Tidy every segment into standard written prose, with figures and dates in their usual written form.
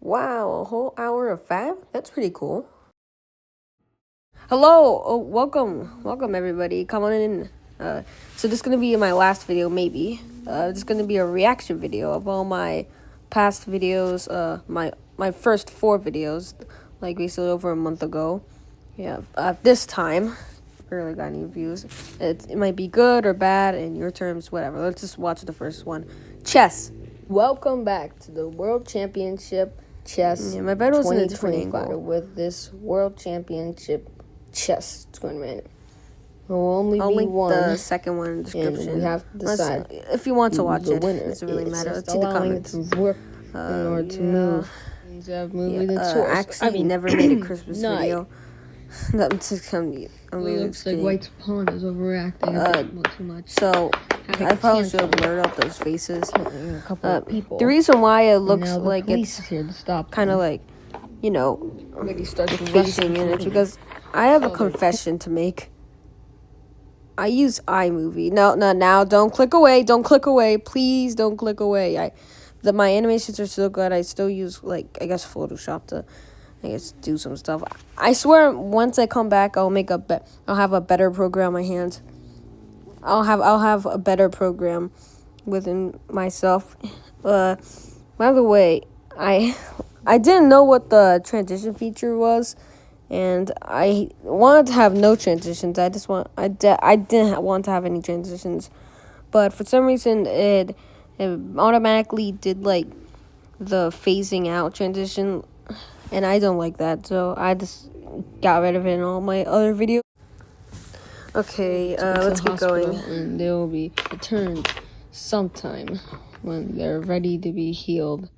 Wow, a whole hour of fab? That's pretty cool. Hello, welcome everybody. Come on in. So this is gonna be my last video, maybe. This is gonna be a reaction video of all my past videos. My first 4 videos, like basically over a month ago. Yeah. This time, barely got any views. It might be good or bad in your terms, whatever. Let's just watch the first one. Chess. Welcome back to the World Championship Chess. Yeah, my bed was in a different angle with this World Championship Chess tournament. There will only be one. The second one in the description. And we have to decide if you want to watch it. It doesn't really matter. Let's see the comments. In order to move. Actually, never made a Christmas video. Looks like White's pawn is overreacting a bit too much. So I probably should have blurred out those faces. A couple of people. The reason why it looks like it's kind of like, you know, facing in, it's because I have a confession to make. I use iMovie. No, don't click away. Don't click away. Please don't click away. My animations are so good. I still use, like, I guess Photoshop to, I guess, do some stuff. I swear, once I come back, I'll have a better program on my hands. I'll have a better program within myself. By the way, I didn't know what the transition feature was, and I wanted to have no transitions. I didn't want to have any transitions, but for some reason it automatically did like the phasing out transition, and I don't like that, so I just got rid of it in all my other videos. Okay, let's keep going. And they will be returned sometime when they're ready to be healed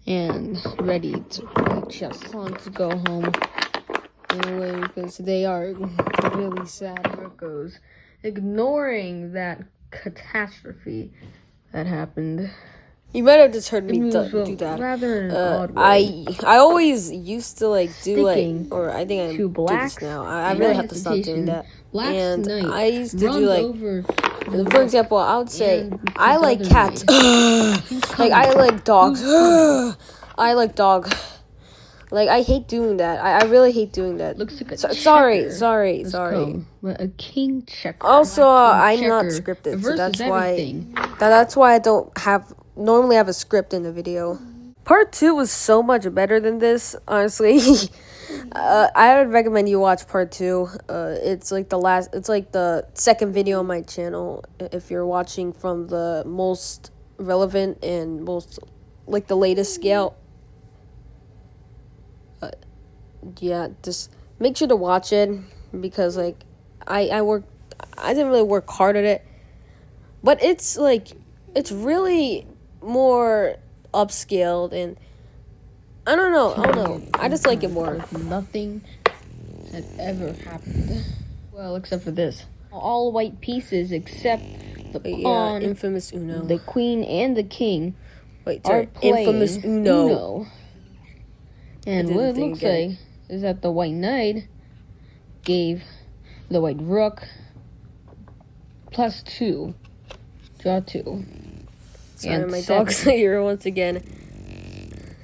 and ready to play chess. I want to go home anyway because they are really sad. Marcos ignoring that catastrophe that happened. You might have just heard me do that. Rather in an odd way. I always used to do or I think I do this now. I really have to stop doing that. And I used to do for example, I would say I like cats. Like I like dogs. I like dog. Like I hate doing that. I really hate doing that. Looks like a sorry. A king checker. Also, I'm not scripted, so that's why I don't normally have a script in the video. Part 2 was so much better than this, honestly. I would recommend you watch part 2. It's like the second video on my channel if you're watching from the most relevant and most the latest scale. Yeah, just make sure to watch it because I didn't really work hard at it, but it's really more upscaled, and I don't know. I just like it more. Nothing had ever happened. Well, except for this. All white pieces except the pawn, infamous Uno, the queen, and the king are playing infamous Uno. And what it looks like is that the white knight gave the white rook +2, draw 2. Sorry, and my dog's here once again.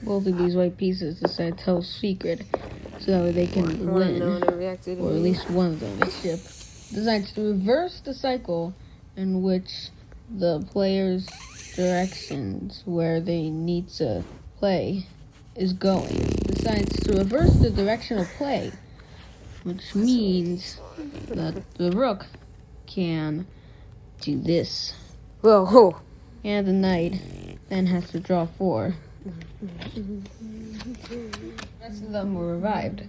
Both of these white pieces decide to tell a secret so that they can win. Or at least one of them, the ship, decides to reverse the cycle in which the player's directions where they need to play is going. Decides to reverse the direction of play, which means that the rook can do this. Whoa. And the knight then has to draw 4. The rest of them were revived.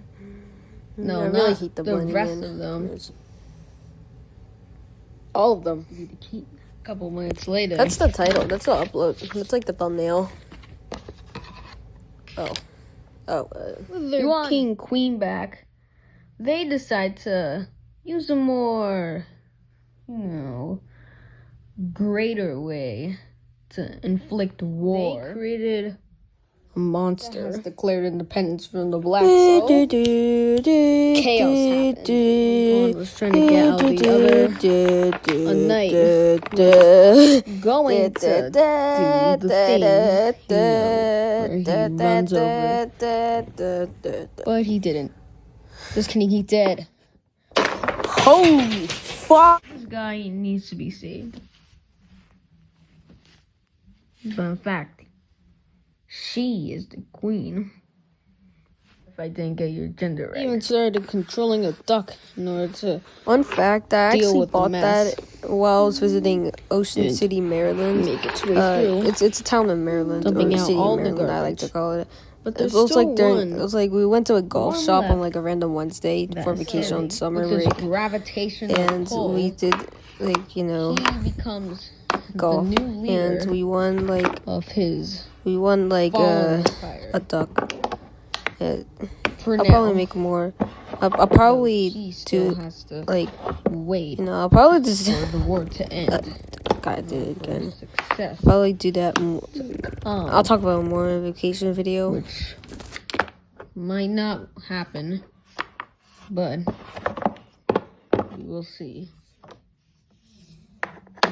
No, I really hate the rest of them. All of them. A couple minutes later. That's the title. That's the upload. That's like the thumbnail. With their king, queen back, they decide to use a more, greater way to inflict war. They created a monster has declared independence from the blacks. So chaos happened. One was trying to get out the other. A knight was going to do the thing, where he runs over. But he didn't. This can he dead. Holy fuck! This guy needs to be saved. But in fact, she is the queen. If I didn't get your gender right. I even started controlling a duck in order to. Fun fact, I actually bought that while I was visiting Ocean City, Maryland. Make its way through. It's a town in Maryland, dumping or out city all in Maryland, the I like to call it. But there's it was still like one. It was like we went to a golf shop left. on like a random Wednesday for vacation on summer break, and we did like he becomes golf, the new leader and we won like a duck. I'll probably make more. I'll probably do like wait. I'll probably just for the war to end. God, I did it again. Success. Probably do that more. I'll talk about it more in a vacation video, which might not happen, but we will see.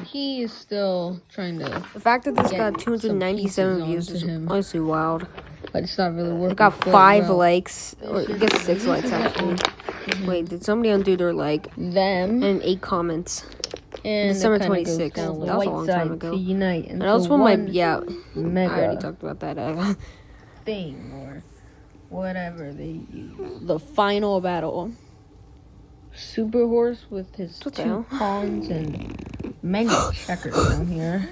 He is still trying to. The fact that this got 297 views is honestly wild. But it's not really working. It got 5 likes, or I guess 6 likes actually. Wait, did somebody undo their like? Them and 8 comments. And December 26th. That was a long time ago. And that was when I already talked about that thing or whatever they use. The final battle. Super Horse with his 2 pawns and many checkers down here.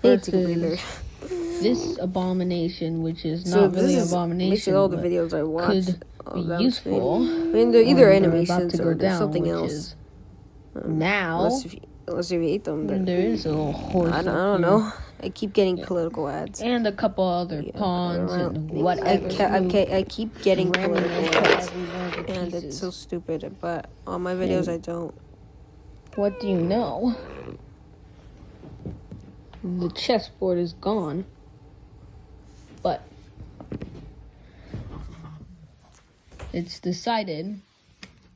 Versus this abomination, which is not really an abomination. Basically, all the videos I watched could be useful. I mean, they're either animations or something else. Now, unless you hate them, but there is a little horse. I don't know. I keep getting political ads and a couple other pawns and whatever. I keep getting political ads, and it's so stupid. But on my videos, I don't. What do you know? The chessboard is gone, but it's decided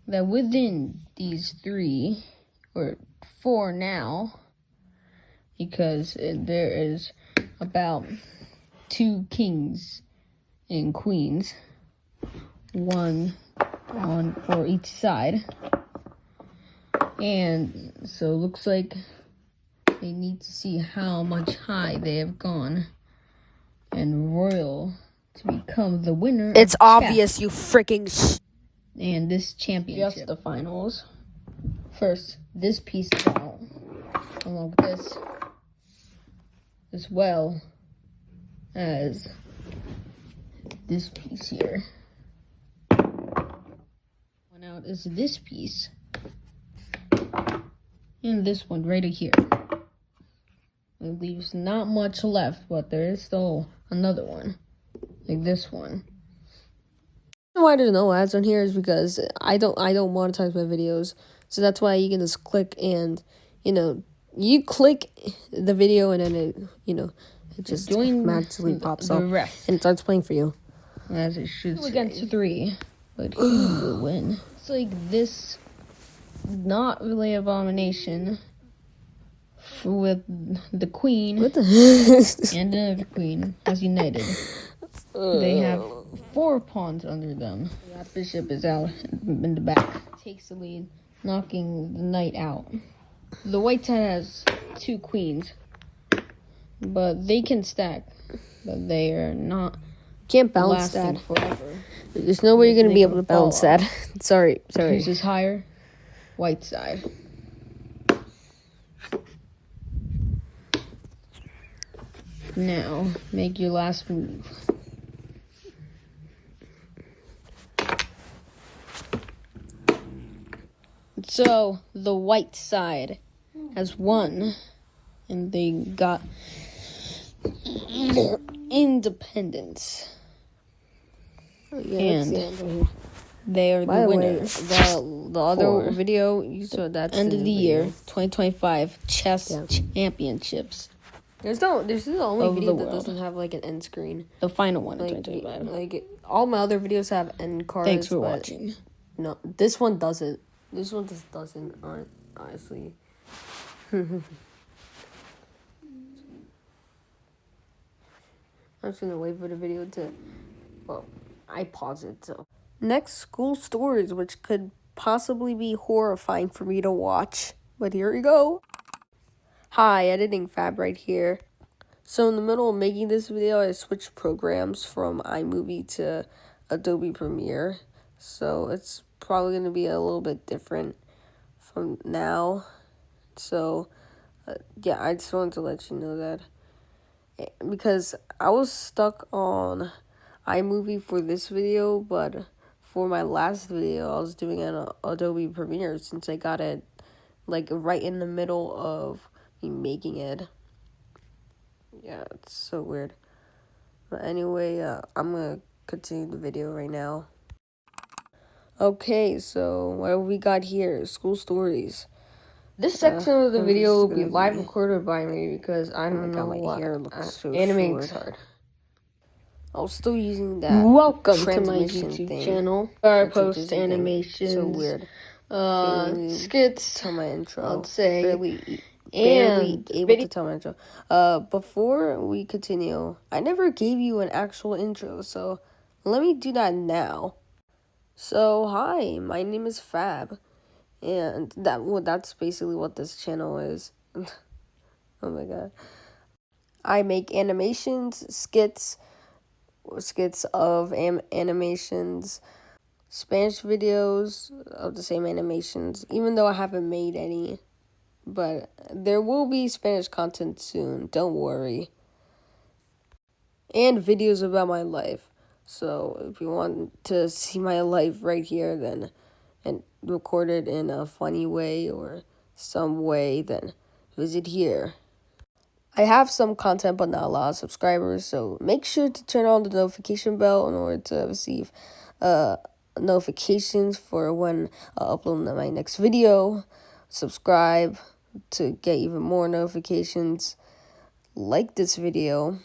that within these 3 or 4 now, because there is about 2 kings and queens, 1 for each side, and so it looks like they need to see how much high they have gone and royal to become the winner. It's obvious, you freaking and this championship. Just the finals. First, this piece is out, along with this, as well as this piece here. One out is this piece, and this one right here. It leaves not much left, but there is still another one, like this one. Why there's no ads on here is because I don't monetize my videos, so that's why you can just click and you click the video and then it just magically pops up and it starts playing for you. As it should. Against 3, but who will win? It's like this, not really abomination. With the queen and another queen as united. They have 4 pawns under them. That bishop is out in the back. Takes the lead, knocking the knight out. The white side has 2 queens, but they can stack. But they are not. Can't balance that forever. There's no way you're gonna be able to balance that. Sorry. Whose is higher? White side. Now, make your last move. So, the white side has won, and they got independence. And they are the winners. The other video you saw, that's end of the year 2025 chess championships. This is the only video that doesn't have like an end screen. The final one in Like, 2025. like all my other videos have end cards. Thanks for watching. No, this one doesn't. This one just doesn't, honestly. I'm just gonna wait for the video to, well, I pause it, so. Next, school stories, which could possibly be horrifying for me to watch. But here we go. Hi, editing Fab right here. So in the middle of making this video, I switched programs from iMovie to Adobe Premiere. So it's probably going to be a little bit different from now. So, yeah, I just wanted to let you know that. Because I was stuck on iMovie for this video, but for my last video, I was doing it on Adobe Premiere since I got it, like, right in the middle of me making it. Yeah, it's so weird. But anyway, I'm going to continue the video right now. Okay, so what have we got here? School stories. This section of the video will be live recorded by me because I don't know why. Hair looks so animating's hard. I was still using that. Welcome to my YouTube channel. I post animations. So weird. Skits. Tell my intro. I'd say. Barely able to tell my intro. Before we continue, I never gave you an actual intro, so let me do that now. So hi, my name is Fab, and that's basically what this channel is. Oh my god. I make animations, skits of animations, Spanish videos of the same animations, even though I haven't made any. But there will be Spanish content soon, don't worry. And videos about my life. So if you want to see my life right here, then and record it in a funny way or some way, then visit here. I have some content but not a lot of subscribers, so make sure to turn on the notification bell in order to receive notifications for when I upload my next video. Subscribe to get even more notifications. Like this video,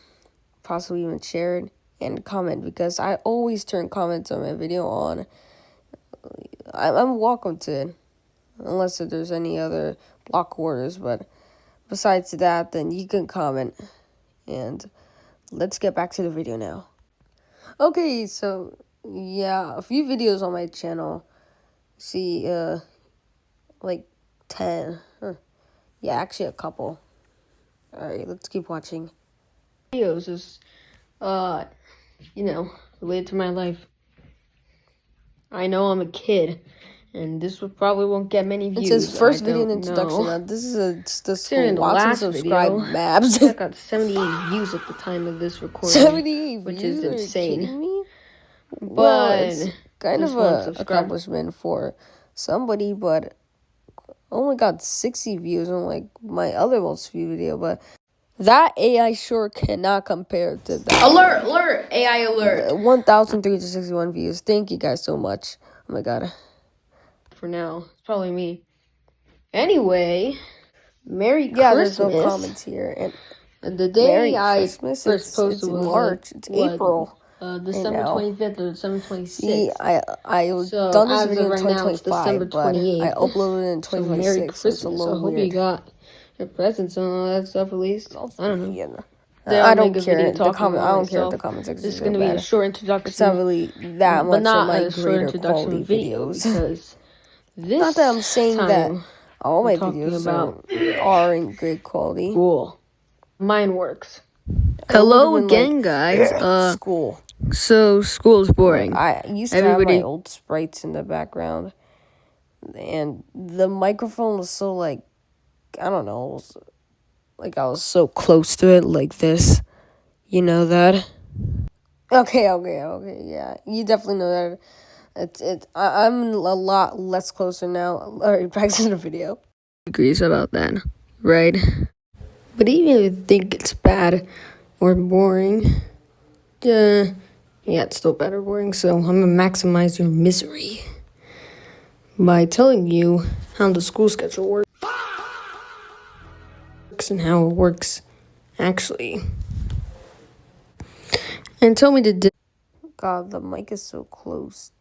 possibly even share it, and comment, because I always turn comments on my video on. I'm welcome to, unless there's any other block orders, but besides that, then you can comment. And let's get back to the video now. Okay, so yeah, a few videos on my channel. See, like 10. Yeah, actually a couple. Alright, let's keep watching. Videos is, related to my life. I know I'm a kid, and this probably won't get many views. It's his first video in introduction. Now, this is the school. Last subscribe video, maps. I got 78 views at the time of this recording. 78 which views? is insane. Are you kidding me? But well, it's kind of an accomplishment for somebody, but only got 60 views on like my other most viewed video, but that AI sure cannot compare to that. Alert! AI alert! 1,361 views. Thank you guys so much. Oh my god. For now, it's probably me. Anyway, Merry Christmas. Yeah, there's no comments here. And the day I first posted it's March. It's April. December 25th or December 26th. See, I done this video in 2025, but I uploaded it in 2026. So Merry Christmas. So I hope you got your presents and all that stuff at least. I don't know. Yeah. I don't care. The comment. I don't care if the comment section. This is going to be a short introduction. It's not really that much of my greater quality videos. Because not that I'm saying that all my videos are in great quality. Cool. Mine works. Hello again, guys. School. So school is boring. I used to have my old sprites in the background, and the microphone was so like, I don't know, like I was so close to it, like this. You know that? Okay, yeah. You definitely know that. I'm a lot less closer now. Alright, back to the video. Agrees about that, right? But even if you think it's bad or boring, yeah, it's still bad or boring, so I'm gonna maximize your misery by telling you how the school schedule works and how it works actually. And tell me to God, the mic is so close.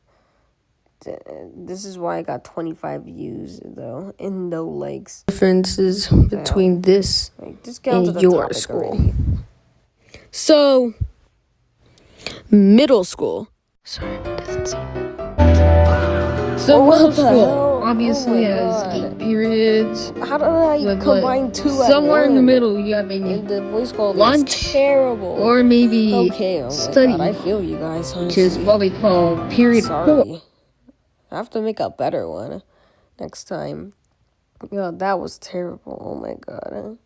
This is why I got 25 views, though, and no likes. Differences between this and your school. Already. So, middle school. Sorry, it doesn't seem. So middle school obviously has 8 periods. How did I combine 2 at somewhere one? In the middle, you got maybe the voice call lunch, is terrible, or maybe study. God, I feel you guys, honestly. Which is what we call period 4. I have to make a better one next time. Yeah, that was terrible. Oh my God.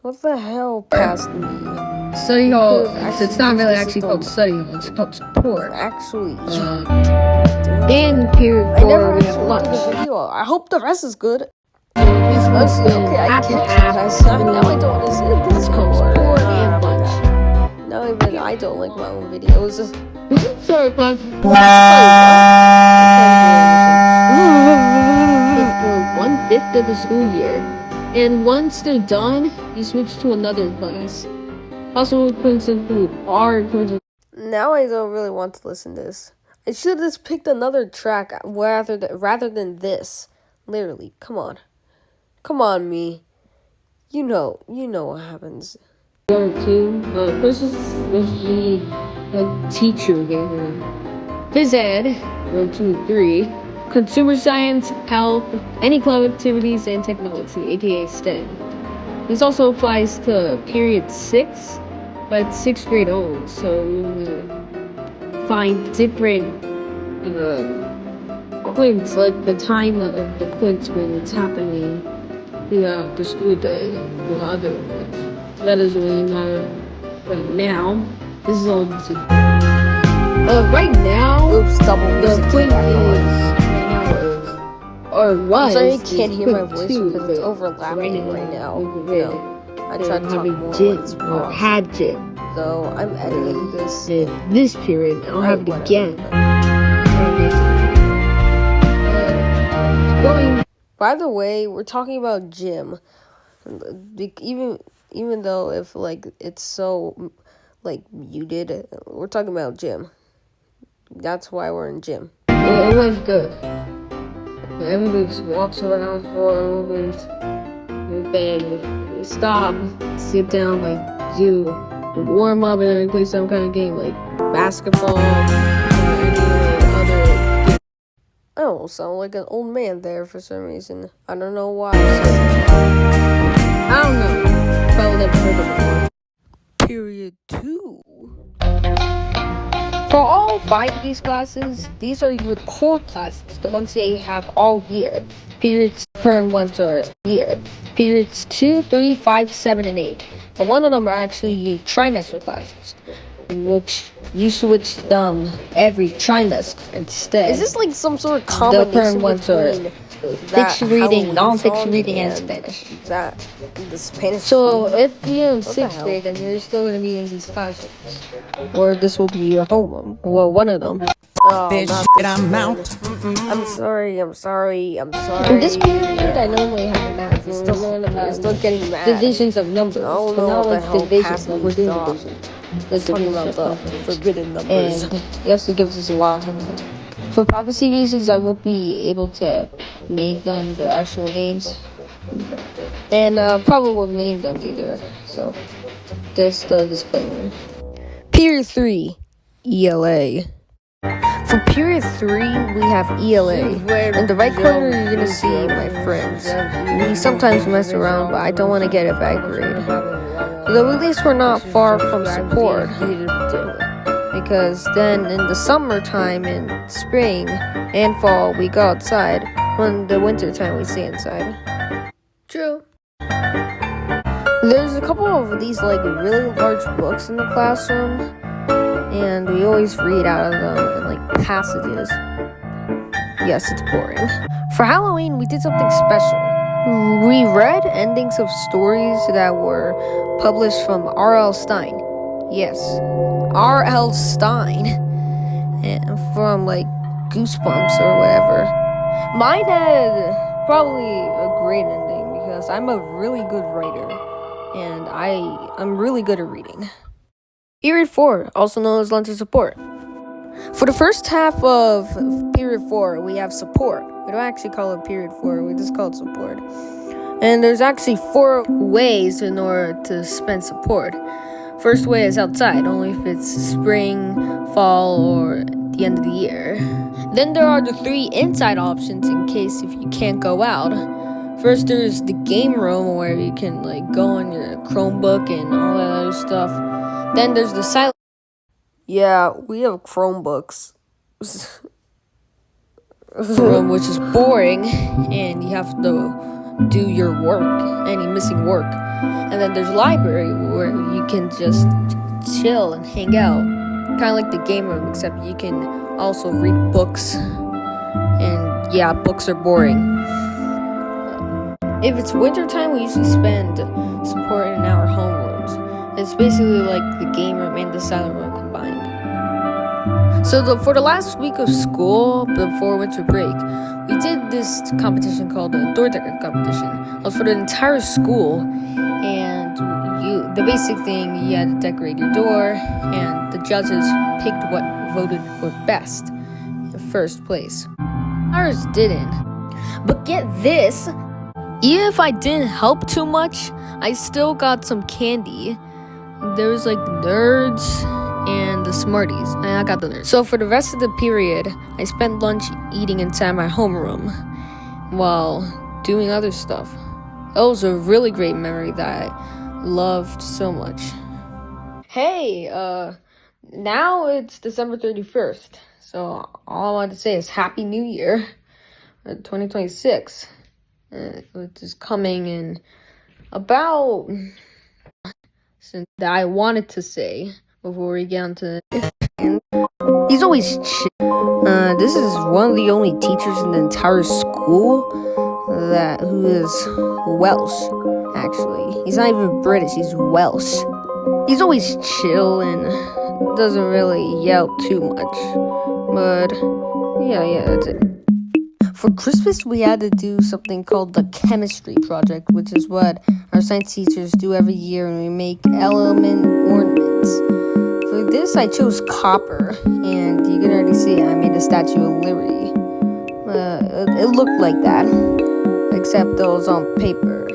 What the hell passed me? Study hall. It's not really actually called study hall. It's called support. Actually. And period 4 we have lunch. I hope the rest is good. Okay, I get you guys. Now I don't want to see this called support and lunch. Now even I don't like my own videos. Sorry, Pop. For 1/5 of the school year, and once they're done, you switch to another class. Also, now I don't really want to listen to this. I should have just picked another track rather than this. Literally, come on, me. You know what happens. First is the teacher game. Phys Ed, 2, 3. Consumer science, health, any club activities, and technology, aka STEM. This also applies to period 6, but it's 6th grade only, so you find different quids, like the time of the quids when it's happening throughout the school day, or other ones. That doesn't really matter right now. This is all right now. Oops, double music. The quiz is or was. I'm sorry you can't hear my voice because it's overlapping right now. I tried to talk more gym or had gym. So I'm editing this. This period, I'll have it again. By the way, we're talking about gym. Even though if it's so muted, we're talking about gym. That's why we're in gym. It was good. Everybody just walks around for a moment, and then stop, sit down, do warm up, and then play some kind of game like basketball or any other. I don't sound like an old man there for some reason. I don't know why. I don't know. Probably never heard of it before. Period 2. For all 5 of these classes, these are your core classes, the ones they have all year. Periods per 1 are year. Periods 2, 3, 5, 7, and 8. And one of them are actually trimester classes, which you switch them every trimester instead. Is this like some sort of combination between fiction reading, non-fiction reading, and Spanish? The Spanish. So if you're in 6th grade, then you're still going to be in these classes. Or this will be your homeroom. Well, one of them. Oh, I'm out. I'm sorry. In this period, I normally have math. You're still getting math. Divisions of numbers. Oh, no, not like divisions. We're doing divisions. Talking about the forbidden numbers. And he also gives us a lot of them. For privacy reasons, I won't be able to make them the actual names. And probably won't name them either. So, there's the disclaimer. Period 3, ELA. For period 3, we have ELA. In the right corner, you're gonna see my friends. We sometimes mess around, but I don't want to get a bad grade. Though at least we're not far from support. Because then in the summertime, in spring and fall, we go outside. When the winter time, we stay inside. True. There's a couple of these really large books in the classroom, and we always read out of them in passages. Yes, it's boring. For Halloween, we did something special. We read endings of stories that were published from R.L. Stein. Yes, R.L. Stein. And from Goosebumps or whatever. Mine had probably a great ending because I'm a really good writer. And I'm really good at reading. Period 4, also known as lunch support. For the first half of period 4, we have support. We don't actually call it period 4, we just call it support. And there's actually 4 ways in order to spend support. First way is outside, only if it's spring, fall, or the end of the year. Then there are the 3 inside options in case if you can't go out. First, there's the game room where you can go on your Chromebook and all that other stuff. Then there's the silent. Yeah, we have Chromebooks. Room, which is boring, and you have to do your work, any missing work. And then there's library where you can just chill and hang out, kind of like the game room, except you can also read books. And yeah, books are boring. If it's wintertime, we usually spend support in our homerooms. It's basically like the game room and the silent room combined. So for the last week of school, before winter break, we did this competition called the door decker competition. It was for the entire school, and the basic thing, you had to decorate your door, and the judges picked what voted for best in first place. Ours didn't. But get this, even if I didn't help too much, I still got some candy. There was nerds and the Smarties, and I got the nerds. So for the rest of the period, I spent lunch eating inside my homeroom while doing other stuff. It was a really great memory that I loved so much. Hey, now it's December 31st, so all I wanted to say is Happy New Year, 2026, which is coming in about, since I wanted to say, before we get on to he's always chill. This is one of the only teachers in the entire school who is Welsh, actually. He's not even British, he's Welsh. He's always chill and doesn't really yell too much. But yeah, that's it. For Christmas, we had to do something called the chemistry project, which is what our science teachers do every year, and we make element ornaments. For this, I chose copper, and you can already see I made a Statue of Liberty. It looked like that, except it was on paper,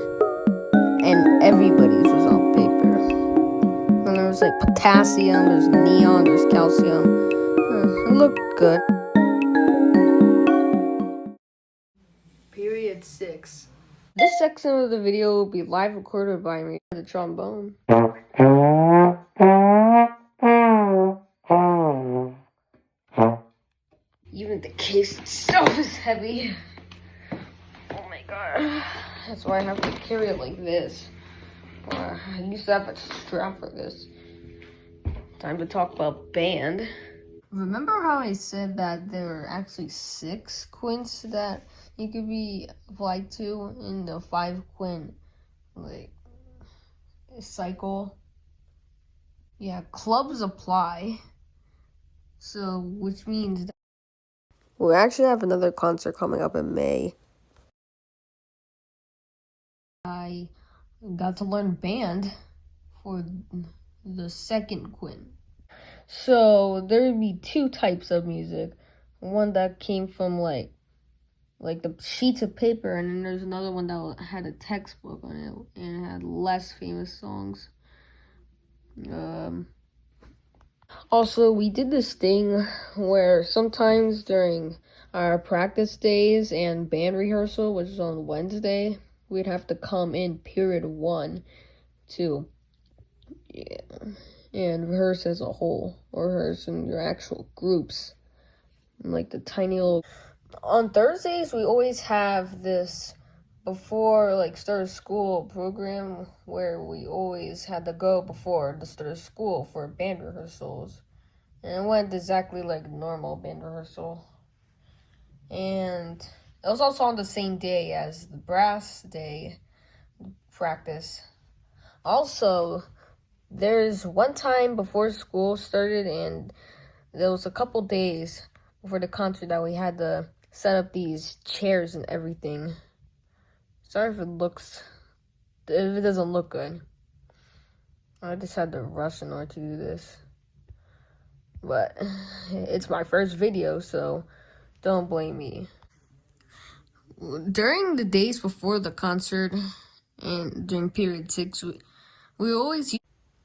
and everybody's was on paper. And there was potassium, there's neon, there's calcium. It looked good. Period 6. This section of the video will be live recorded by me on the trombone. Even the case itself is heavy. Oh my god. That's why I have to carry it like this. I used to have a strap for this. Time to talk about band. Remember how I said that there were actually 6 quints that you could be applied to in the 5-quint cycle? Yeah, clubs apply. So, which means that we actually have another concert coming up in May. I got to learn band for the 2nd quint. So there would be 2 types of music. One that came from like the sheets of paper, and then there's another one that had a textbook on it and had less famous songs. Also, we did this thing where sometimes during our practice days and band rehearsal, which is on Wednesday, we'd have to come in period 1 to and rehearse as a whole, or rehearse in your actual groups, the tiny little. On Thursdays, we always have this before start of school program where we always had to go before the start of school for band rehearsals, and it went exactly like normal band rehearsal. And it was also on the same day as the brass day practice. Also, there's one time before school started, and there was a couple days before the concert that we had to set up these chairs and everything. Sorry if it doesn't look good. I just had to rush in order to do this. But it's my first video, so don't blame me. During the days before the concert and during period 6, we always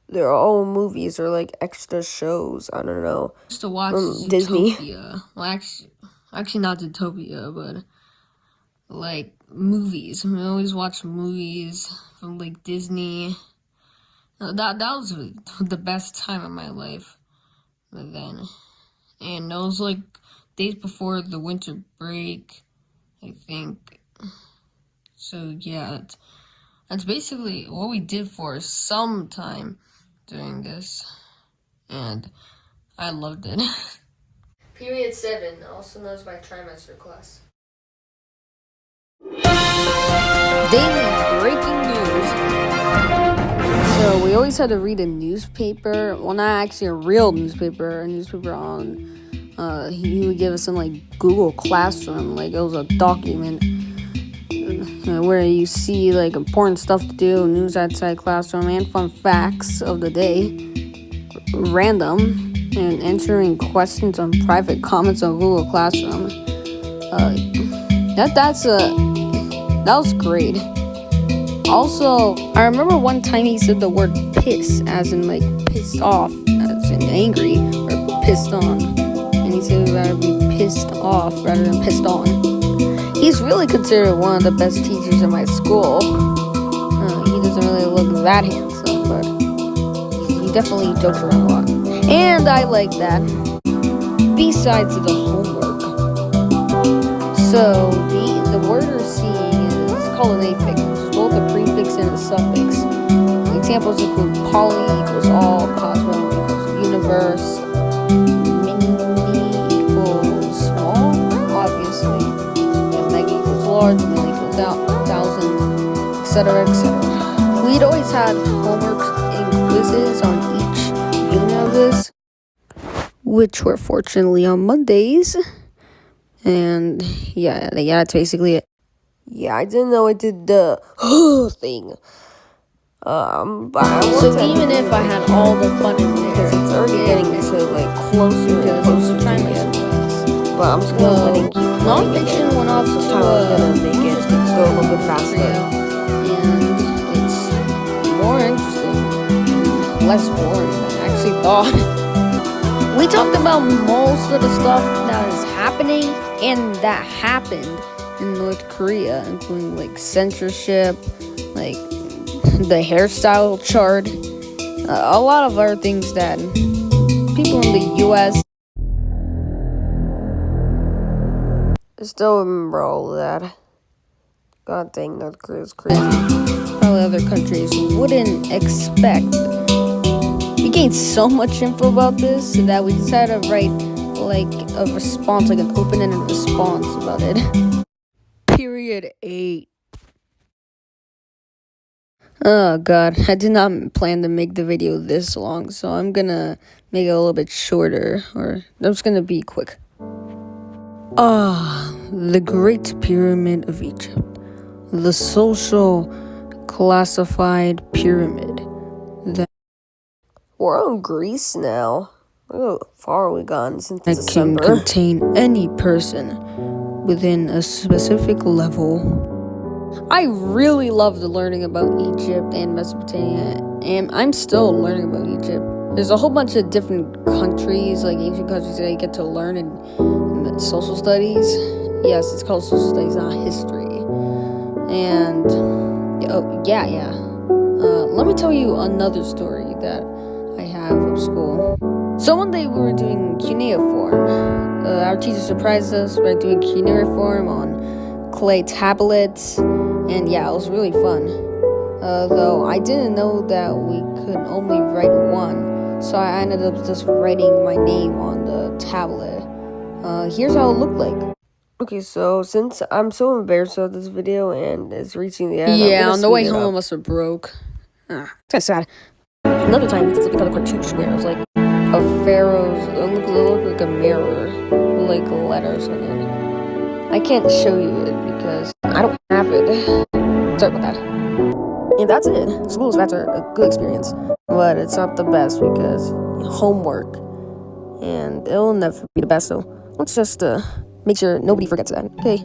they're all movies or like extra shows. I don't know. Just to watch Disney. Well, actually not Zootopia, but like movies. We always watch movies from like Disney. That was the best time of my life. But then, and those like days before the winter break, I think. So yeah, that's basically what we did for some time during this, and I loved it. Period 7, also known as my trimester class. Daily breaking news. So we always had to read a newspaper. Well, not actually a real newspaper. A newspaper on. He would give us some like Google Classroom, like it was a document where you see like important stuff to do, news outside classroom, and fun facts of the day, random, and answering questions on private comments on Google Classroom. That was great. Also, I remember one time he said the word piss, as in like pissed off, as in angry, or pissed on. And he said we'd rather be pissed off rather than pissed on. He's really considered one of the best teachers in my school. He doesn't really look that handsome, but he definitely jokes around a lot. And I like that. Besides the homework. So, the word we're seeing is called an affix, which is both a prefix and a suffix. Examples include poly equals all, cosmos equals universe, mini equals small, obviously, and mega equals large, million equals thousand, etc., etc. We'd always had homework and quizzes on each unit of this, which were fortunately on Mondays. And yeah, that's basically it. Yeah, I didn't know I did the thing. But so even if I had all the fun in there, because it's already getting to like closer to trimester. But I'm just gonna let it keep. Nonfiction went off to gonna make it go a little bit faster, and it's more interesting, less boring than I actually thought. We talked about most of the stuff that is happening and that happened in North Korea, including like censorship, like the hairstyle chart, a lot of other things that people in the US still remember all of that. God dang, North Korea is crazy. Probably other countries wouldn't expect. We gained so much info about this that we decided to write like a response, like an open-ended response about it. Period 8. Oh god, I did not plan to make the video this long, so I'm gonna make it a little bit shorter, or I'm just gonna be quick. The Great Pyramid of Egypt. The social classified pyramid. We're on Greece now. Look how far we've gone since December. It can contain any person within a specific level. I really loved learning about Egypt and Mesopotamia, and I'm still learning about Egypt. There's a whole bunch of different countries, like ancient countries, that I get to learn in social studies. Yes, it's called social studies, not history. And, let me tell you another story that I have of school. So one day we were doing cuneiform. Our teacher surprised us by doing cuneiform on clay tablets, and yeah, it was really fun. Though I didn't know that we could only write one, so I ended up just writing my name on the tablet. Here's how it looked like. Okay, so since I'm so embarrassed about this video and it's reaching the end, yeah, on the way home I must have broke. That's sad. Another time, we took another cartoon where it was like a pharaoh's. It looked like a mirror, with like letters on it. I can't show you it because I don't have it. Sorry about that. And that's it. School is a good experience, but it's not the best because homework, and it'll never be the best. So let's just make sure nobody forgets that. Okay.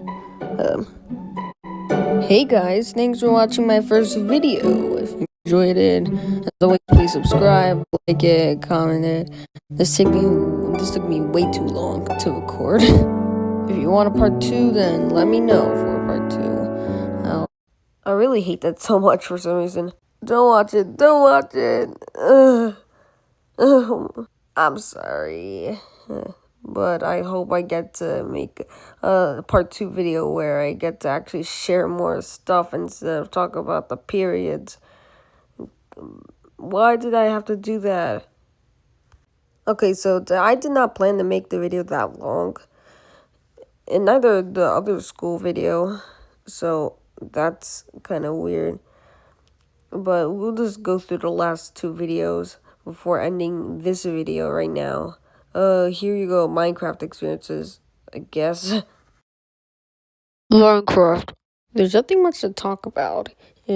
Hey guys, thanks for watching my first video. If you enjoyed it, as always, please subscribe, like it, comment it. This took me way too long to record. If you want a part 2, then let me know for a part 2. I really hate that so much for some reason. Don't watch it. Don't watch it. I'm sorry. But I hope I get to make a part 2 video where I get to actually share more stuff instead of talk about the periods. Why did I have to do that? Okay, so I did not plan to make the video that long. And neither the other school video. So that's kind of weird. But we'll just go through the last 2 videos before ending this video right now. Here you go, Minecraft experiences, I guess. Minecraft. There's nothing much to talk about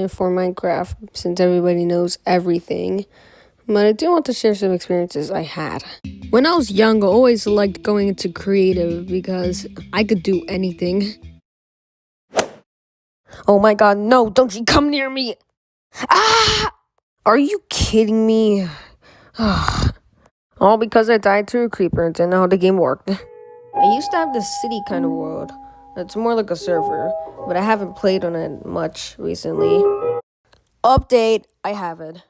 for Minecraft since everybody knows everything. But I do want to share some experiences I had. When I was young, I always liked going into creative because I could do anything. Oh my god, no, don't you come near me! Ah! Are you kidding me? All because I died to a creeper and didn't know how the game worked. I used to have this city kind of world. It's more like a server, but I haven't played on it much recently. Update, I haven't.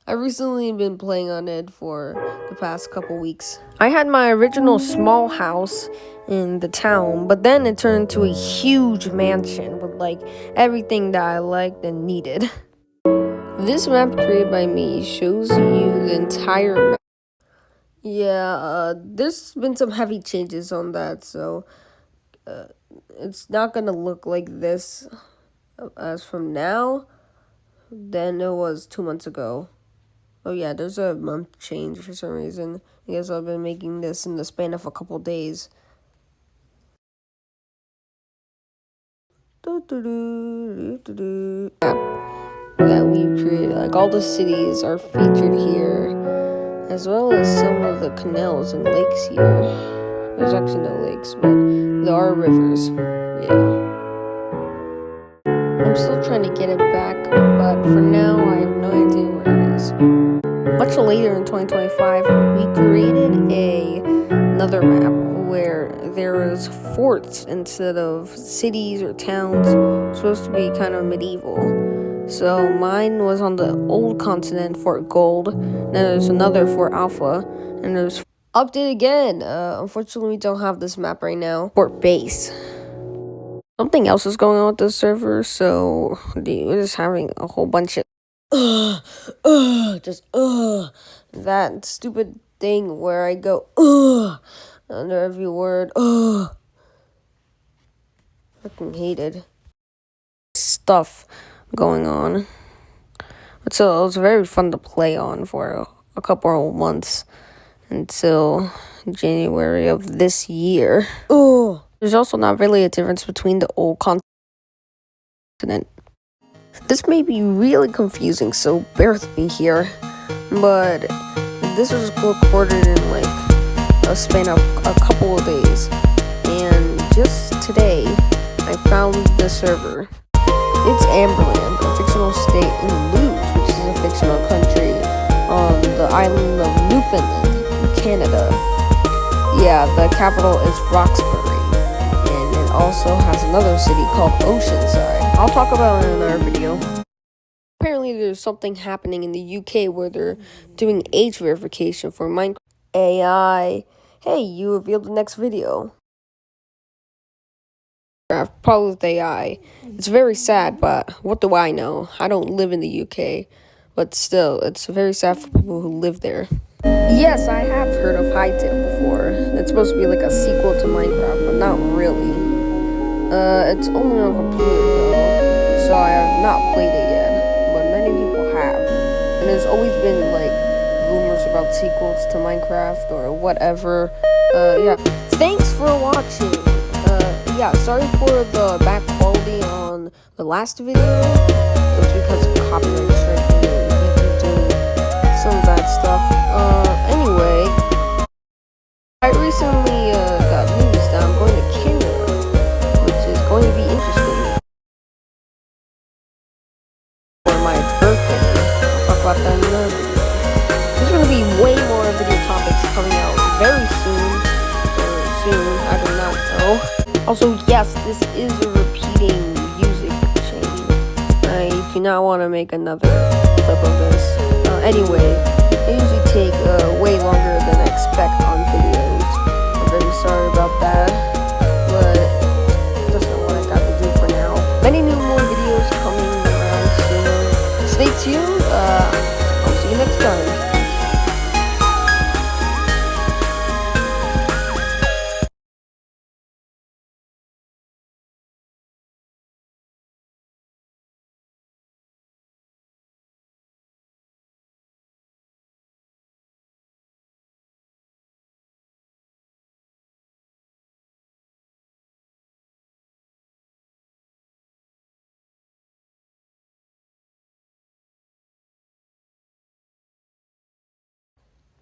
I've recently been playing on it for the past couple weeks. I had my original small house in the town, but then it turned into a huge mansion with like everything that I liked and needed. This map created by me shows you the entire map. Yeah, there's been some heavy changes on that, so it's not gonna look like this as from now than it was 2 months ago. Oh yeah, there's a month change for some reason. I guess I've been making this in the span of a couple days. That we created, like all the cities are featured here, as well as some of the canals and lakes here. There's actually no lakes, but there are rivers. Yeah. I'm still trying to get it back, but for now, I have no idea where it is. Much later in 2025, we created another map where there was forts instead of cities or towns. It's supposed to be kind of medieval. So mine was on the old continent, Fort Gold. Then there's another Fort Alpha, and there's update again. Unfortunately, we don't have this map right now. Fort Base. Something else is going on with the server, so we're just having a whole bunch of that stupid thing where I go under every word. Fucking hated stuff going on. But so it was very fun to play on for a couple of months until January of this year. There's also not really a difference between the old continent. This may be really confusing, so bear with me here. But this was recorded in like a span of a couple of days. And just today, I found the server. It's Amberland, a fictional state in Luz, which is a fictional country on the island of Newfoundland, Canada. Yeah, the capital is Roxbury, and it also has another city called Oceanside. I'll talk about it in another video. Apparently, there's something happening in the UK where they're doing age verification for Minecraft AI. Hey, you revealed the next video. Probably with AI. It's very sad, but what do I know? I don't live in the UK, but still, it's very sad for people who live there. Yes, I have heard of Hytale before. It's supposed to be like a sequel to Minecraft, but not really. It's only on computer though, so I have not played it yet, but many people have. And there's always been like rumors about sequels to Minecraft or whatever. Yeah. Thanks for watching. Yeah, sorry for the bad quality on the last video. because of copyright striking, you can do some bad stuff. Anyway, I recently got news that I'm going to Kenya, which is going to be interesting for my birthday. I'll talk about that in another video. There's going to be way more video topics coming out very soon. I do not know. Also, yes, this is a repeating music chain. I do not want to make another clip of this. Anyway, they usually take way longer than I expect on videos. I'm very sorry about that, but that's not what I got to do for now. Many more videos coming around soon. Stay tuned. I'll see you next time.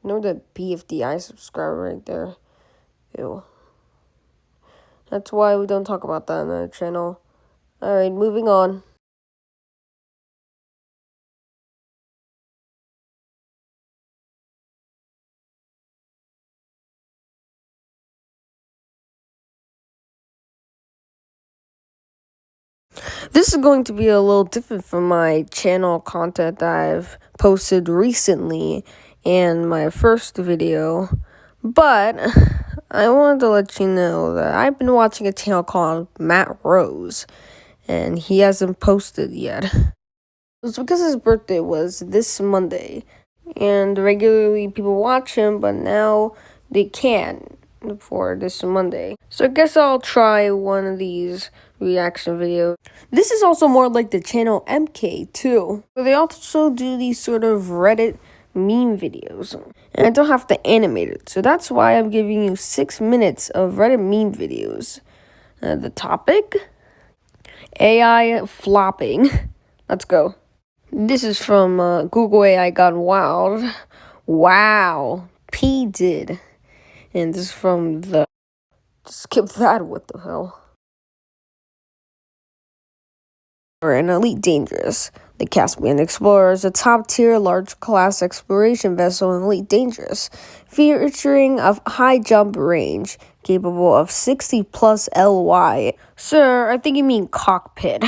You know the BFDI subscriber right there? Ew. That's why we don't talk about that on our channel. Alright, moving on. This is going to be a little different from my channel content that I've posted recently and my first video, but I wanted to let you know that I've been watching a channel called Matt Rose, and he hasn't posted yet. It's because his birthday was this Monday, and regularly people watch him, but now they can't for this Monday. So I guess I'll try one of these reaction videos. This is also more like the channel MK too. But they also do these sort of Reddit meme videos. And I don't have to animate it. So that's why I'm giving you 6 minutes of Reddit meme videos. The topic? AI flopping. Let's go. This is from Google AI Gone Wild. Wow. P did. And this is from the... Skip that, what the hell? Or an Elite Dangerous. The Caspian Explorer is a top-tier, large-class exploration vessel in Elite Dangerous, featuring a high jump range, capable of 60+ LY. Sir, I think you mean cockpit.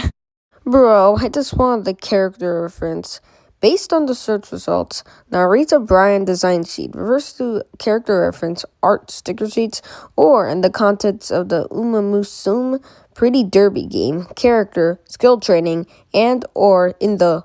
Bro, I just wanted the character reference. Based on the search results, Narita Bryan design sheet refers to character reference, art, sticker sheets, or in the contents of the Umamusume Pretty Derby game, character, skill training, and or in the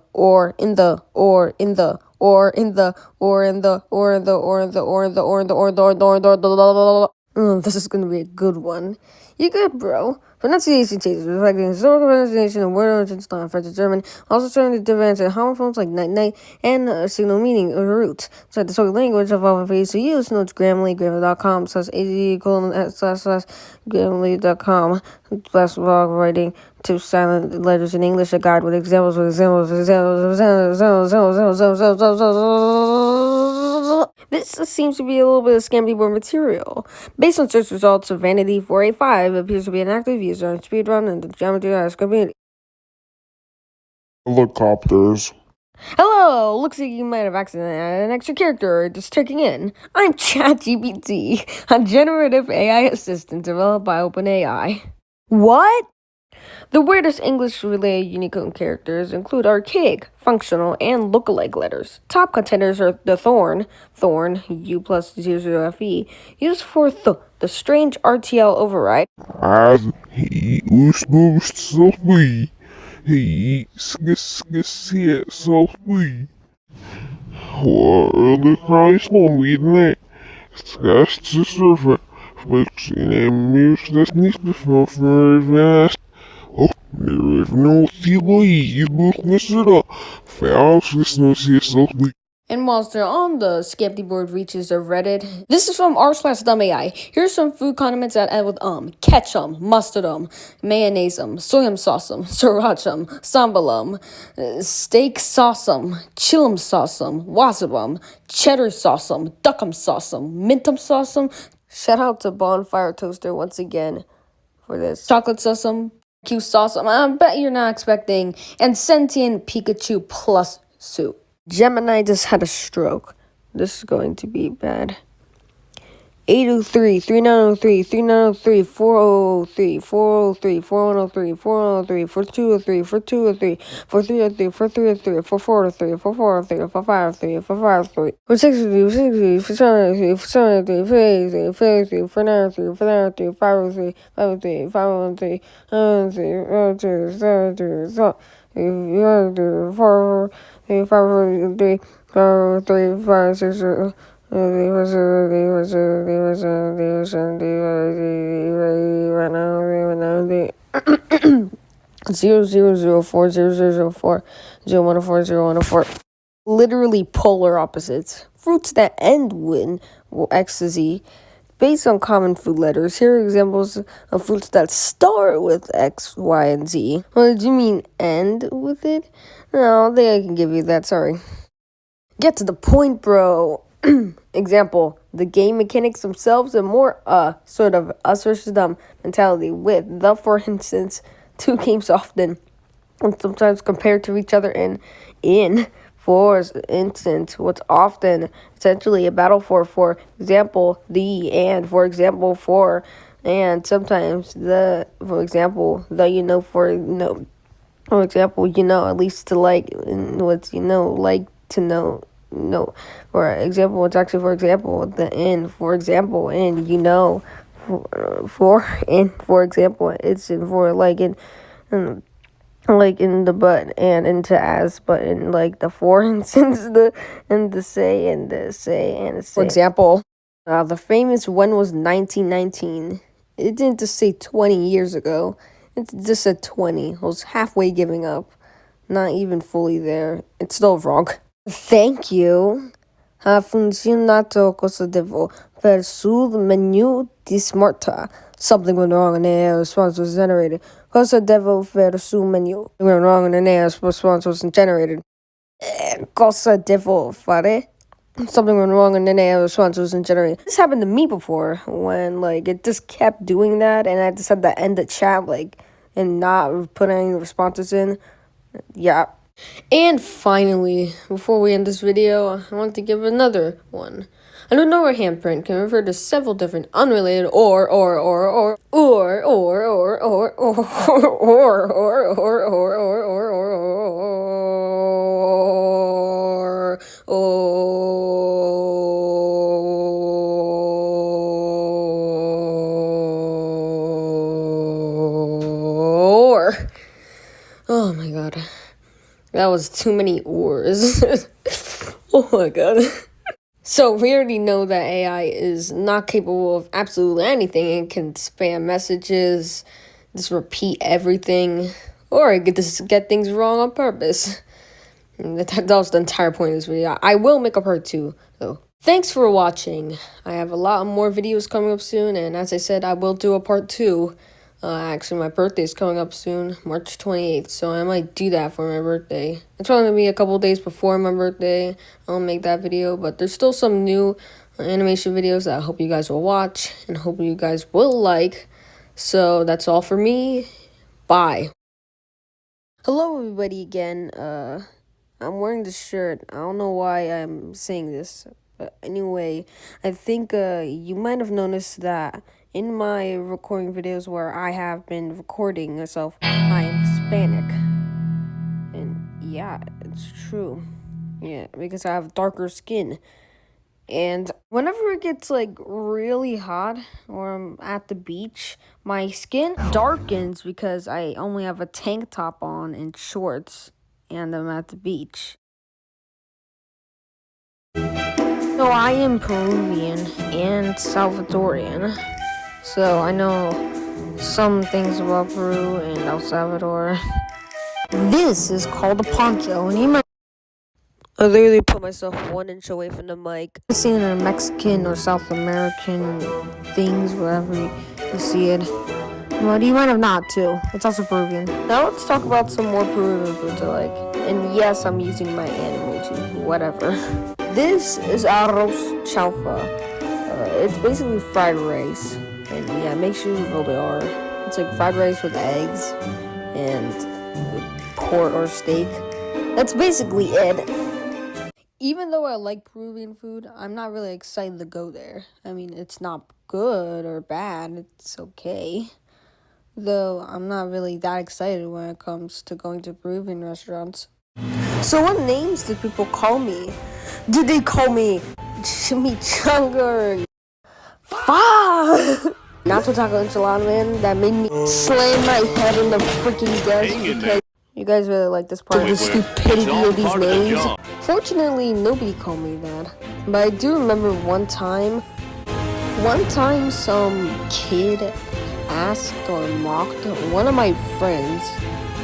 this is gonna be a good one. You good, bro. Pronunciation changes, reflecting historical pronunciation of word origins, not French and German, also starting to difference in homophones like night, and signal meaning or roots. So the spoken language of all ways to use, notes Grammarly, grammarly.com/az:/Grammarly.com /blog writing to silent letters in English, a guide with examples. This seems to be a little bit of scam people material. Based on search results of Vanity 485, appears to be an active user on speedrun and the Geometry Dash community. Helicopters. Hello! Looks like you might have accidentally added an extra character just checking in. I'm ChatGPT, a generative AI assistant developed by OpenAI. What? The weirdest English-related Unicode characters include archaic, functional, and lookalike letters. Top contenders are the thorn, U+00FE, used for the strange RTL override. As he was most softly, he softly. While the Christ won't be there, scratch the surface, fixing a mere destinies before very fast. Oh, there is no theory, you look this up. Fast listeners here softly. And whilst they're on the Skepti board reaches of Reddit, this is from r/dumbAI. Here's some food condiments that end with ketchup, mustard, mayonnaise, soyum sauce, sriracha, sambal, steak sauce, chillum sauce, wasabi, cheddar sauce, duckum sauce, mintum sauce. Shout out to Bonfire Toaster once again for this. Chocolate sauce, Q sauce. I bet you're not expecting. And sentient Pikachu plus soup. Gemini just had a stroke. This is going to be bad. 803, 3903, 3903, 403, 403, 4103, 4103, 4203, 4203, 4303, 4303, 4403, 4403, 4503, 4503, 463, 463, 473, 473, 473, 493, 493, 503, 503, 513, 513, 513, 513, 0004004 literally polar opposites. Fruits that end with ecstasy based on common food letters. Here are examples of fruits that start with X, Y, and Z. Well, did you mean end with it? No, I don't think I can give you that, sorry. Get to the point, bro. Example, the game mechanics themselves are more sort of us versus them mentality with the, for instance, two games often and sometimes compared to each other in for instance, what's often essentially a battle for example, the and for example for and sometimes the for example, the for for example, at least to like and what's like to know. No, for example, it's actually for example the in for example and for and for example it's in for like in the but and into as but in like the for instance the and the say and the say and the say. For example, the famous when was 1919. It didn't just say 20 years ago. It just said 20. I was halfway giving up, not even fully there. It's still wrong. Thank you. Ha funzionato cosa devo per sul menu di smarta. Something went wrong and a response was generated. Cosa devo fare sul menu? Something went wrong and a response wasn't generated. Cosa devo fare? Something went wrong and then a response wasn't generated. This happened to me before when it just kept doing that and I just had to end the chat and not put any responses in. Yeah. And finally, before we end this video, I want to give another one. I don't know where handprint can refer to several different unrelated or oh my god. That was too many ors. Oh my god. So we already know that AI is not capable of absolutely anything. It can spam messages, just repeat everything, or it could just get things wrong on purpose. That was the entire point of this video. I will make a part 2, though. Thanks for watching. I have a lot more videos coming up soon, and as I said, I will do a part 2. Actually, my birthday is coming up soon, March 28th, so I might do that for my birthday. It's probably going to be a couple days before my birthday. I'll make that video, but there's still some new animation videos that I hope you guys will watch and hope you guys will like. So that's all for me. Bye. Hello, everybody, again. I'm wearing this shirt. I don't know why I'm saying this, but anyway, I think you might have noticed that in my recording videos where I have been recording myself, I am Hispanic. And yeah, it's true. Yeah, because I have darker skin. And whenever it gets really hot or I'm at the beach, my skin darkens because I only have a tank top on and shorts and I'm at the beach. So I am Peruvian and Salvadorian. So I know some things about Peru and El Salvador. This is called a poncho, and I literally put myself 1 inch away from the mic. I've seen it in Mexican or South American things, wherever you see it. Well, you might have not too. It's also Peruvian. Now let's talk about some more Peruvian foods I like. And yes, I'm using my animal too. Whatever. This is arroz chaufa. It's basically fried rice. And yeah, make sure you really are. It's like fried rice with eggs and pork or steak. That's basically it. Even though I like Peruvian food, I'm not really excited to go there. I mean, it's not good or bad. It's okay. Though I'm not really that excited when it comes to going to Peruvian restaurants. So what names did people call me? Did they call me Chimichanga or Fa? Nacho taco enchilada, man, that made me slam my head in the freaking desk because you guys really like this part of the stupidity of these names. Fortunately, nobody called me that. But I do remember one time some kid asked or mocked one of my friends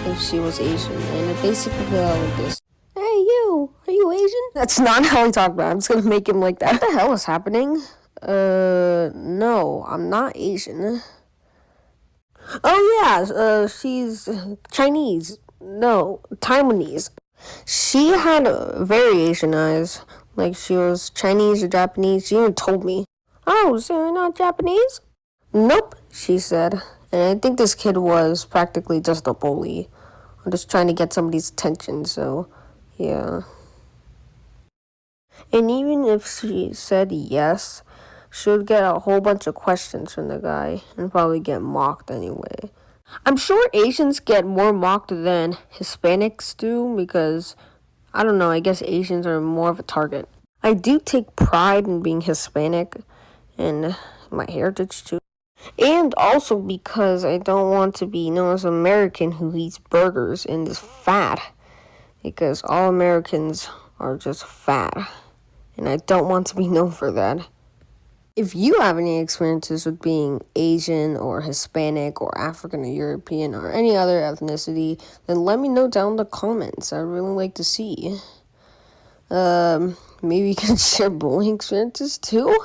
if she was Asian, and it basically felt like this. Hey you, are you Asian? That's not how he talked about it. I'm just gonna make him like that. What the hell is happening? No, I'm not Asian. Oh yeah, she's Chinese. No, Taiwanese. She had very Asian eyes, like she was Chinese or Japanese. She even told me. Oh, so you're not Japanese? Nope, she said. And I think this kid was practically just a bully. I'm just trying to get somebody's attention, so yeah. And even if she said yes, she would get a whole bunch of questions from the guy and probably get mocked anyway. I'm sure Asians get more mocked than Hispanics do because, I don't know, I guess Asians are more of a target. I do take pride in being Hispanic and my heritage too. And also because I don't want to be known as an American who eats burgers and is fat. Because all Americans are just fat. And I don't want to be known for that. If you have any experiences with being Asian or Hispanic or African or European or any other ethnicity, then let me know down in the comments. I'd really like to see. Maybe you can share bullying experiences too?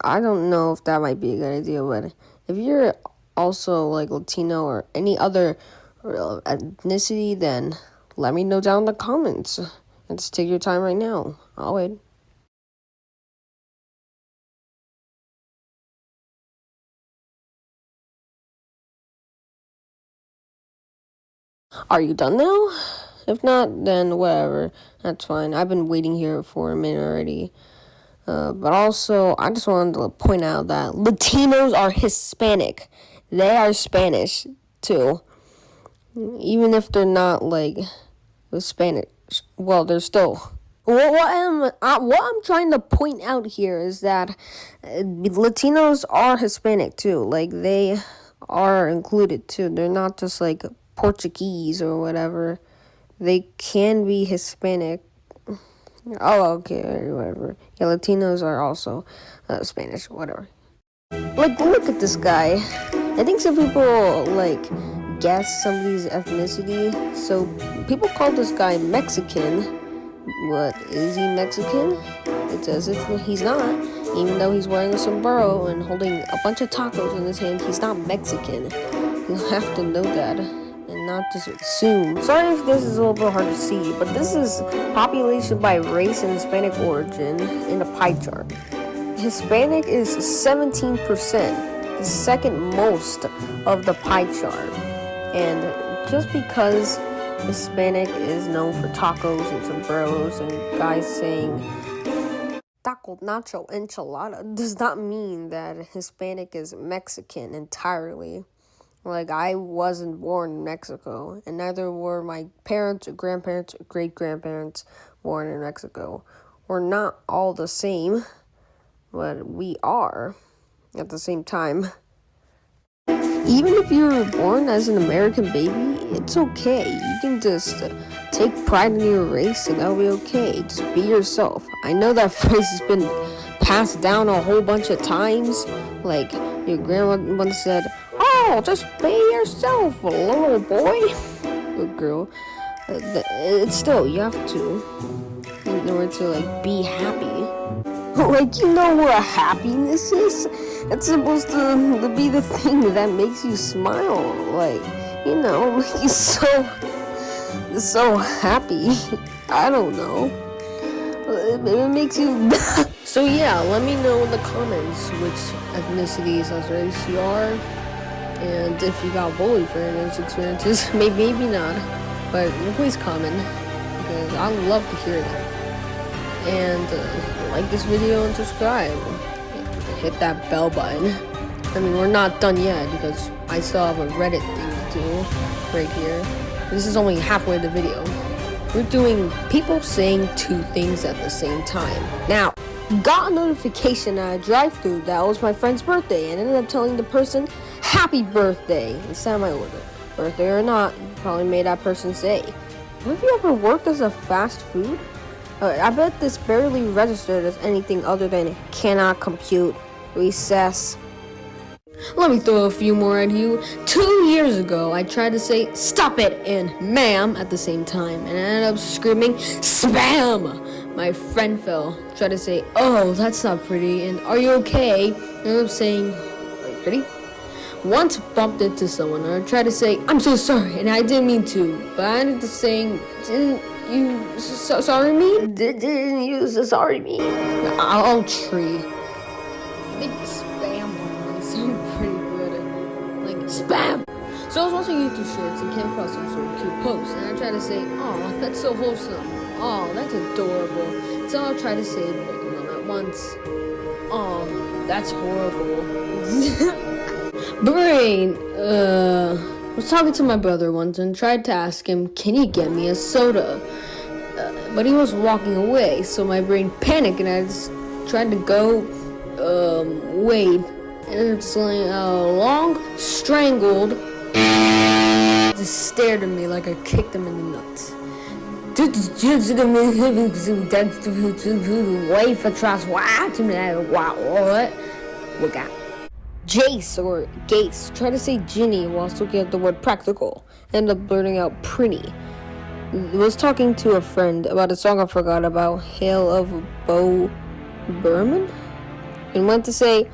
I don't know if that might be a good idea, but if you're also like Latino or any other ethnicity, then let me know down in the comments. And just take your time right now. I'll wait. Are you done now? If not, then whatever. That's fine. I've been waiting here for a minute already. But also, I just wanted to point out that Latinos are Hispanic. They are Spanish, too. Even if they're not, like, Spanish. Well, they're still... What I'm trying to point out here is that Latinos are Hispanic, too. Like, they are included, too. They're not just, like, Portuguese or whatever. They can be Hispanic. Oh, okay, whatever. Yeah, Latinos are also Spanish, whatever. Like, look at this guy. I think some people, like, guess somebody's ethnicity. So, people call this guy Mexican. What, is he Mexican? It says he's not. Even though he's wearing a sombrero and holding a bunch of tacos in his hand, he's not Mexican. You'll have to know that. And not just assume. Sorry if this is a little bit hard to see, but this is population by race and Hispanic origin in a pie chart. Hispanic is 17%, the second most of the pie chart. And just because Hispanic is known for tacos and sombreros and guys saying taco, nacho, enchilada does not mean that Hispanic is Mexican entirely. Like, I wasn't born in Mexico, and neither were my parents or grandparents or great-grandparents born in Mexico. We're not all the same, but we are at the same time. Even if you were born as an American baby, it's okay. You can just take pride in your race, and that'll be okay. Just be yourself. I know that phrase has been passed down a whole bunch of times. Like, your grandma once said, "Oh, just be yourself, little boy." Good girl. It's still, you have to. in order to like be happy. Like, you know what happiness is? It's supposed to be the thing that makes you smile. Like, you know, make you so happy. I don't know. It makes you. So yeah, let me know in the comments which ethnicity / race you are, and if you got bullied for those experiences. Maybe not, but please comment, because I would love to hear that. And like this video and subscribe. Hit that bell button. I mean, we're not done yet because I still have a Reddit thing to do right here. This is only halfway of the video. We're doing people saying two things at the same time. Now, got a notification at a drive-thru that it was my friend's birthday, and ended up telling the person happy birthday instead of my order. Birthday or not, probably made that person say. Have you ever worked as a fast food? I bet this barely registered as anything other than cannot compute, recess. Let me throw a few more at you. 2 years ago, I tried to say stop it and ma'am at the same time, and I ended up screaming spam. My friend fell. Tried to say, oh, that's not pretty, and are you okay? I ended up saying, are you pretty? Once bumped into someone, and I tried to say, I'm so sorry, and I didn't mean to, but I ended up saying, didn't you sorry me? Didn't you sorry me? I'll tree. I think spam one sound pretty good. Like spam. So I was watching YouTube shorts and came across some sort of cute post, and I tried to say, oh, that's so wholesome. Oh, that's adorable. So I'll try to say both of them at once. Oh, that's horrible. Brain, was talking to my brother once and tried to ask him, can you get me a soda? But he was walking away, so my brain panicked and I just tried to go, wave. And it's like long, strangled, just stared at me like I kicked him in the nuts. Wait for trust. What? We got Jace or Gace. Try to say Ginny while still get the word practical. End up blurting out pretty. Was talking to a friend about a song I forgot about, Hail of Bo Berman, and went to say,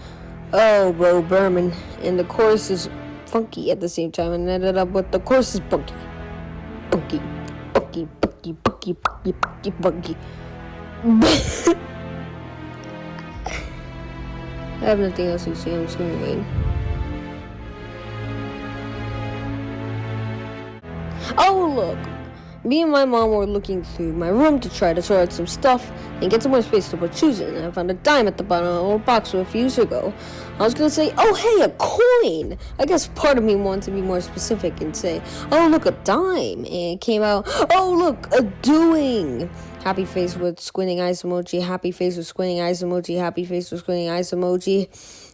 oh, Bo Berman, and the chorus is funky at the same time, and ended up with the chorus is bunky. Bunky, bunky, bunky, bunky, bunky, bunky, bunky. I have nothing else to say, I'm just gonna wait. Oh, look! Me and my mom were looking through my room to try to sort out some stuff and get some more space to put shoes in. I found a dime at the bottom of a box a few years ago. I was gonna say, oh hey, a coin! I guess part of me wanted to be more specific and say, oh look, a dime. And it came out, oh look, a doing! Happy face with squinting eyes emoji, happy face with squinting eyes emoji, happy face with squinting eyes emoji,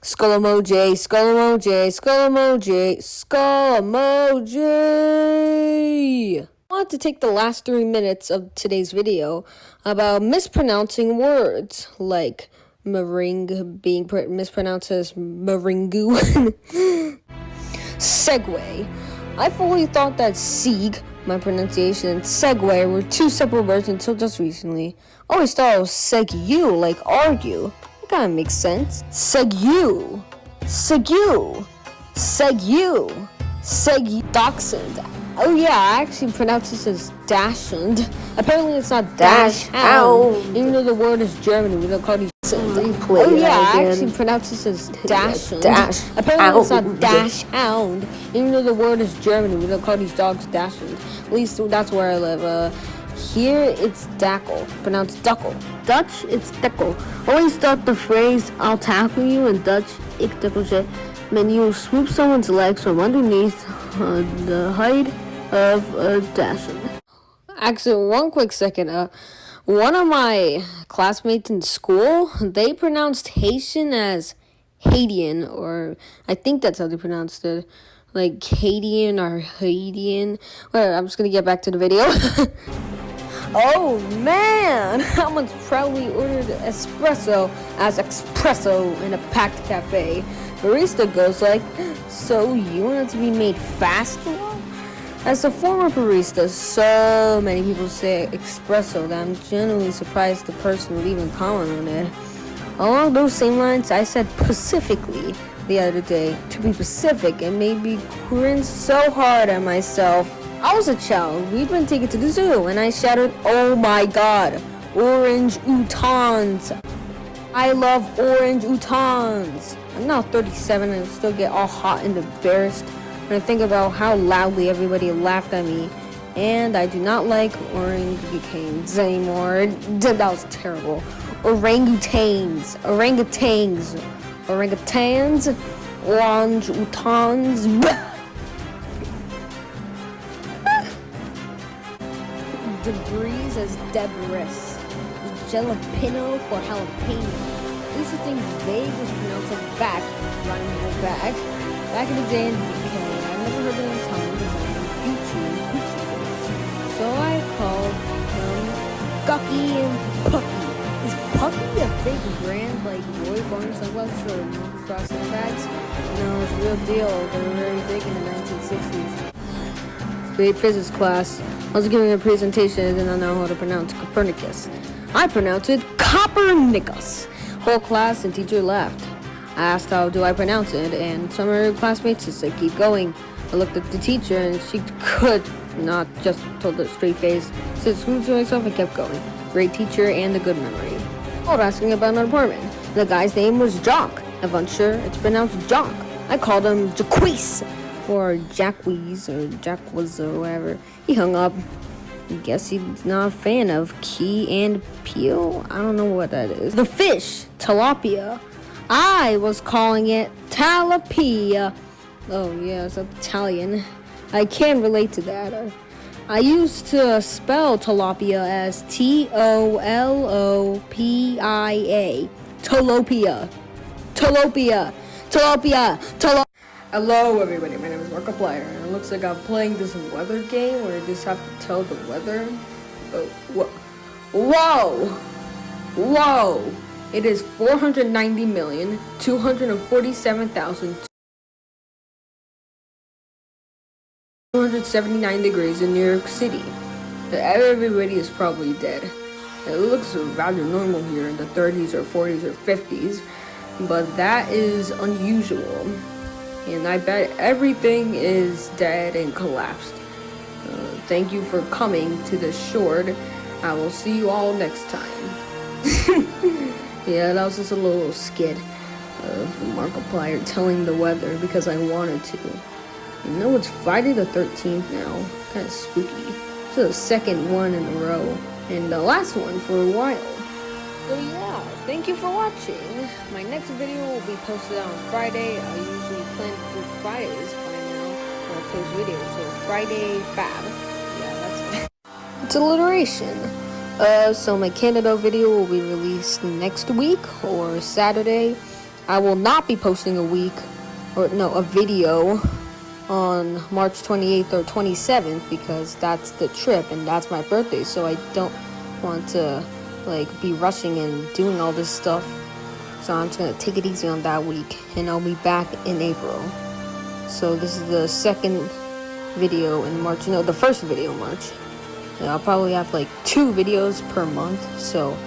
skull emoji, skull emoji, skull emoji, skull emoji! I wanted to take the last 3 minutes of today's video about mispronouncing words, like meringue being mispronounced as meringue. Segway. I fully thought that sieg, my pronunciation, and segue were two separate words until just recently. I always thought it was seg-you, like argue. That kinda makes sense. Seg-you. Seg-you. Seg-you. Seg-you. Dachshund. Oh yeah, I actually pronounce this as dachshund. Apparently it's not dash-hound. Even though the word is German, we don't call these oh yeah, I actually pronounce this as dachshund. Apparently it's not dash-hound. Even though the word is German, we don't call these dogs dachshund. At least that's where I live. Here it's dackle, pronounced duckle. Dutch, it's deckel. Always thought the phrase "I'll tackle you" in Dutch, "ik tackle je," meant you swoop someone's legs from underneath the height of a dachshund. Actually, one quick second. One of my classmates in school, they pronounced Haitian as Haitian, or I think that's how they pronounced it. Like Haitian or Haitian. Well, I'm just gonna get back to the video. Oh man, I once proudly ordered espresso as espresso in a packed cafe. Barista goes like, so you want it to be made faster? As a former barista, so many people say espresso that I'm genuinely surprised the person would even comment on it. Along those same lines, I said Pacifically the other day. To be Pacific, it made me cringe so hard at myself. I was a child. We'd been taken to the zoo, and I shouted, "Oh my god, orange utans! I love orange utans!" I'm now 37 and I still get all hot and embarrassed when I think about how loudly everybody laughed at me. And I do not like orangutans anymore. That was terrible. Orangutans, orange utans, debris as debris, jalapeno for jalapeno. These are things vague was pronounced like back, rhyming with back. Back in the day in the UK, I've never heard them tongue because I know Gucci. So I called them Gucky and Pucky. Is Pucky a fake brand like Roy Barnes sunglasses or crossing bags? No, it's a real deal. They were very big in the 1960s. Great physics class. I was giving a presentation and I didn't know how to pronounce Copernicus. I pronounced it Copernicus. Whole class and teacher laughed. I asked how do I pronounce it, and some of her classmates just said keep going. I looked at the teacher and she could not just told a straight face, said screw to myself and kept going. Great teacher and a good memory. I was asking about an apartment. The guy's name was Jock. If unsure, it's pronounced Jock. I called him Jaquise or Jacques or Jacques or whatever. He hung up. I guess he's not a fan of Key and Peele. I don't know what that is. The fish, tilapia. I was calling it talapia. Oh yeah, it's Italian. I can relate to that. I used to spell tilapia as T-O-L-O-P-I-A. Tilapia. Tilapia. Tilapia. Tilapia. Hello everybody, my name is Markiplier, and it looks like I'm playing this weather game where I just have to tell the weather. Whoa! It is 490,247,279 degrees in New York City. Everybody is probably dead. It looks rather normal here in the 30s or 40s or 50s, but that is unusual. And I bet everything is dead and collapsed. Thank you for coming to the short. I will see you all next time. Yeah, that was just a little skit of Markiplier telling the weather because I wanted to. You know, it's Friday the 13th now. Kind of spooky. It's the second one in a row. And the last one for a while. So yeah, thank you for watching. My next video will be posted on Friday. I usually plan to do Fridays by now when I post videos. So Friday Fab. Yeah, that's it. It's alliteration. So my Canada video will be released next week or Saturday. I will not be posting a video on March 28th or 27th because that's the trip and that's my birthday. So I don't want to be rushing and doing all this stuff. So I'm just gonna take it easy on that week and I'll be back in April. So this is the second video in March, no, the first video in March. And I'll probably have 2 videos per month, so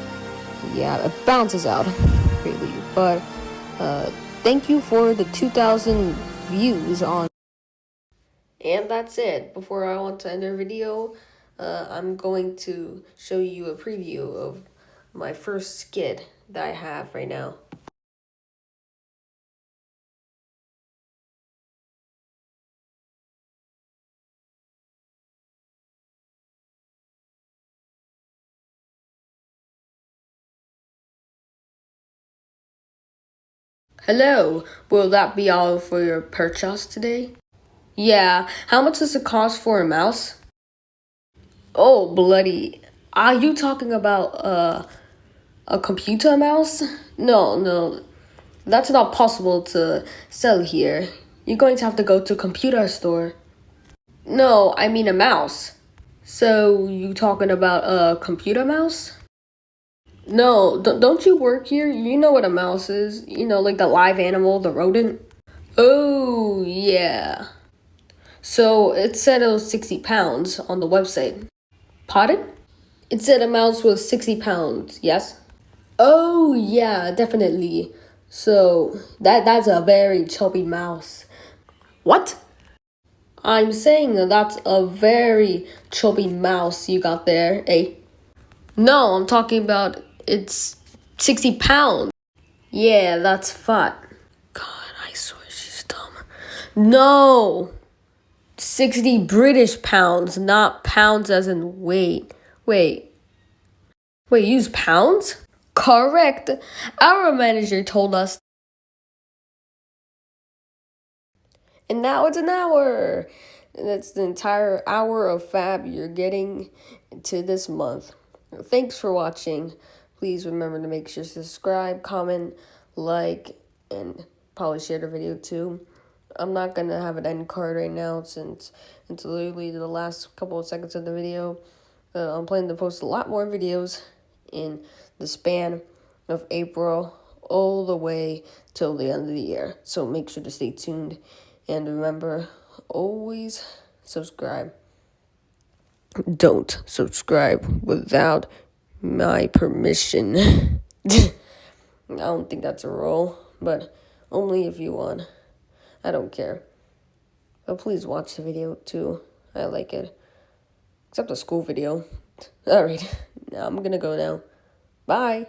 yeah, it balances out greatly. But thank you for the 2,000 views on. And that's it. Before I want to end the video, I'm going to show you a preview of my first skit that I have right now. Hello, will that be all for your purchase today? Yeah, how much does it cost for a mouse? Oh, bloody. Are you talking about a computer mouse? No, that's not possible to sell here. You're going to have to go to a computer store. No, I mean a mouse. So, you talking about a computer mouse? No, don't you work here? You know what a mouse is. You know, like the live animal, the rodent. Oh, yeah. So it said it was 60 pounds on the website. Pardon? It said a mouse was 60 pounds, yes? Oh, yeah, definitely. So that's a very chubby mouse. What? I'm saying that's a very chubby mouse you got there, eh? No, I'm talking about it's 60 pounds. Yeah, that's fat. God, I swear she's dumb. No! 60 British pounds, not pounds as in weight. Wait, use pounds? Correct. Our manager told us. And now it's an hour. And that's the entire hour of fab you're getting to this month. Thanks for watching. Please remember to make sure to subscribe, comment, like, and probably share the video too. I'm not going to have an end card right now since it's literally the last couple of seconds of the video. I'm planning to post a lot more videos in the span of April all the way till the end of the year. So make sure to stay tuned. And remember, always subscribe. Don't subscribe without my permission. I don't think that's a rule, but only if you want. I don't care. But please watch the video too. I like it. Except the school video. Alright, now I'm gonna go now. Bye.